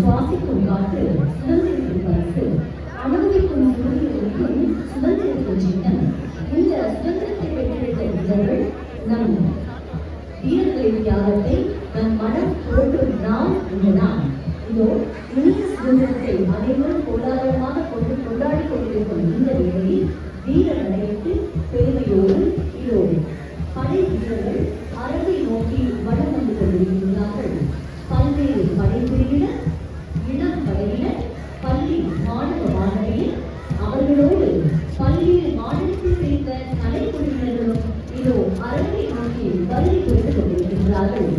சுவாசிக்கும் காற்று சுதந்திரத்தின் பரிசு, அனுபவிக்கும் சூரியனுக்கும் சுதந்திரத்தின் சின்னம். இந்த சுதந்திரத்தை பெற்றெடுத்த வீரர்கள் நம் வீரர்களின் தியாகத்தை நம் மனம் புரட்டும் நாள் இந்த நாள். இதோ இனிய சுதந்திரத்தை அனைவரும் கோலாகலமாக கொண்டாடி கொண்டிருக்கும் இந்த வேளையில் வீர நடையிட்டு பெருமையோடு இதோ படை வீரர்கள் அரங்கை நோக்கி வடம் வந்து கொண்டிருக்கிறார்கள். பல்வேறு படைப்பிரிவினர், இளம் படையினர், பள்ளி மாணவ மாணவியர், அவர்களோடு பல்வேறு மாநிலத்தில் சேர்ந்த கலைக்குழுவினர்களும் இதோ அரங்கை நோக்கி வருகை கொண்டு கொண்டிருக்கிறார்கள்.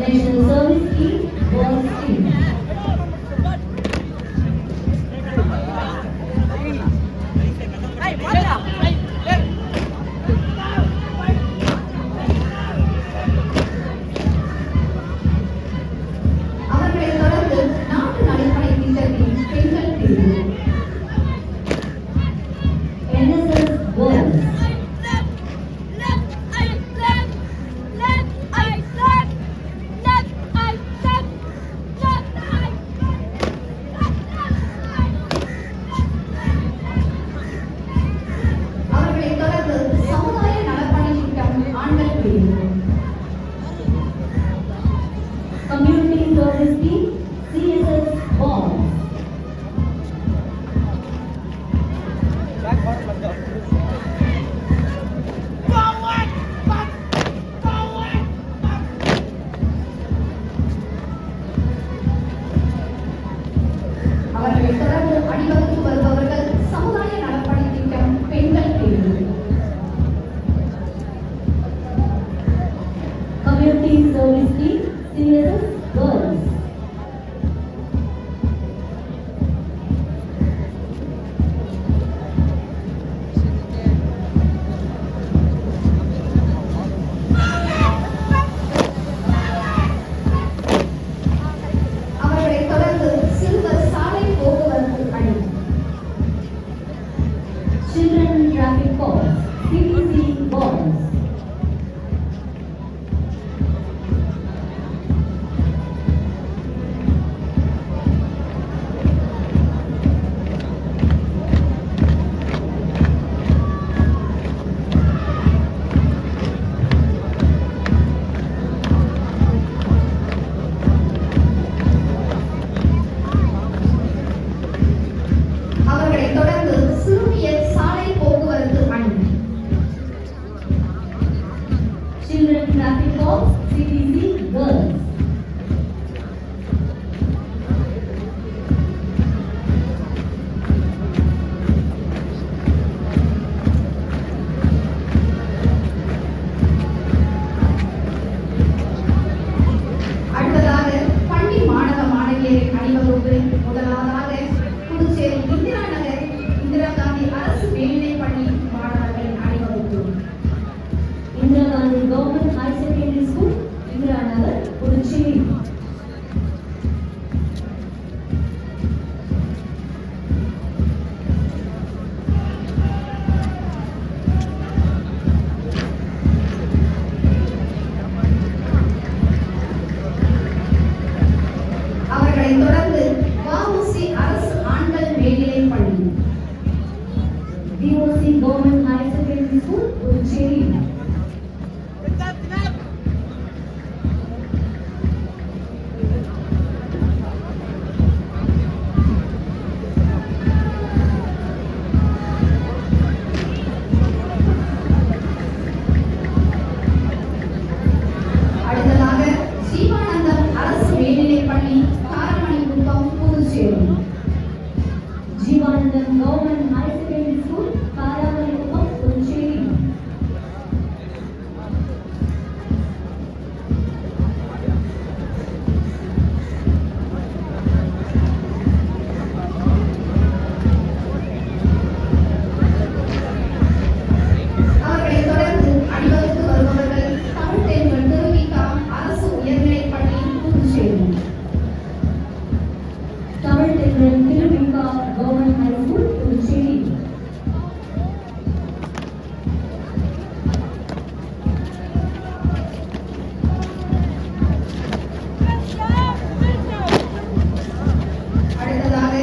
National Service Team, Boys Team. அவர்களை தொடர்ந்து நாட்டு நடைமுறை திட்டத்தின் பெண்கள் பிரிவு NSS Boys. அவர்களை தொடர்ந்து சமுதாய நலப்பணி திட்டம் ஆண்கள் பிரிவு Community Service Team, CSS Boys. அவர்களை தொடர்ந்து அணிவகுத்து வருபவர்கள் சமுதாய நலப்பணி திட்டம் பெண்கள் பிரிவு Community Service Team, CSS Girls. அவர்களை தொடர்ந்து சிறுவர் சாலை போக்குவரத்து அணி Children Traffic Corps, CTC Boys. அவர்களை தொடர்ந்து சிறுமியர் சாலை போக்குவரத்து அணி Children Traffic Corps, CTC Girls. அடுத்ததாக பள்ளி மாணவ மாணவியரின் அணிவகுப்பு முதலாவதாக புதுச்சேரி இந்திரா நகர் இந்திரா காந்தி அரசு மேல்நிலைப் பள்ளி மாணவர்களின் அணிவகுப்பு Indira Gandhi Government High Secondary School, Indira Nagar, Puducherry. அவர்களை தொடர்ந்து வஉசி அரசு ஆண்கள் மேல்நிலைப் பள்ளி DOC Government High Secondary School, Puducherry. அடுத்ததாக ஜீவானந்தம் அரசு மேல்நிலைப் பள்ளி காரமணிக்குப்பம் Puducherry Jeevanandam Government High Secondary School, Karamanikkupam, Puducherry. அவர்களை தொடர்ந்து அணிவகுத்து வருபவர்கள் தமிழ் தென்றல் திருவிக்கா அரசு உயர்நிலைப் பள்ளி Puducherry Tamil Tekran Tiruvika Government High School, Puducherry. அடுத்ததாக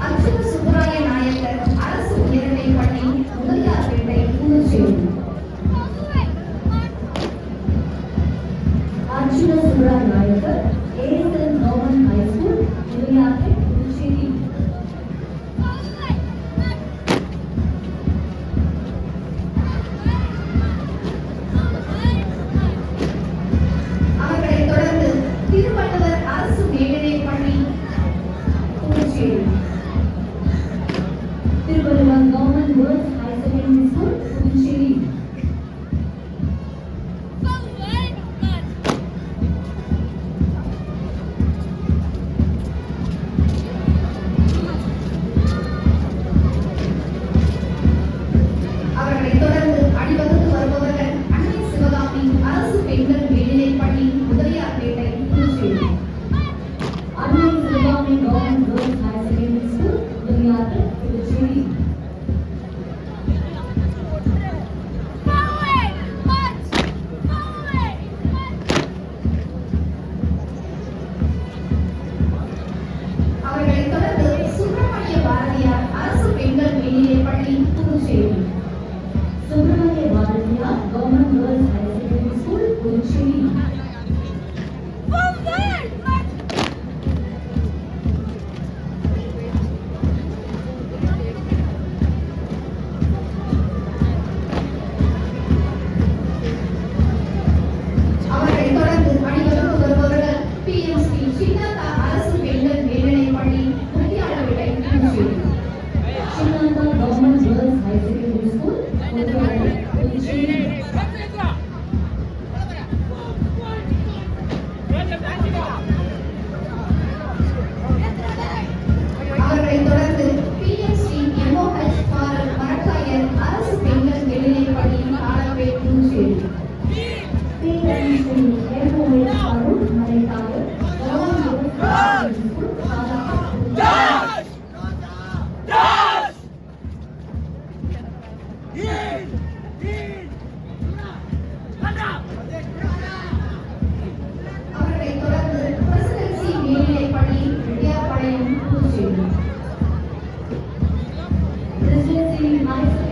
அர்ச்சுன சுப்பராய நாயக்கர் அரசு உயர்நிலைப் பள்ளி Mudaliarpet Puducherry Arjuna Subra Nayakar, ASL Government High School, Niluyapet, Puducherry. அவர்களை தொடர்ந்து திருவள்ளுவர் அரசு மேல்நிலைப் பள்ளி Puducherry Tiruvallur Government Girls High Secondary School, Puducherry. Puducherry அரசு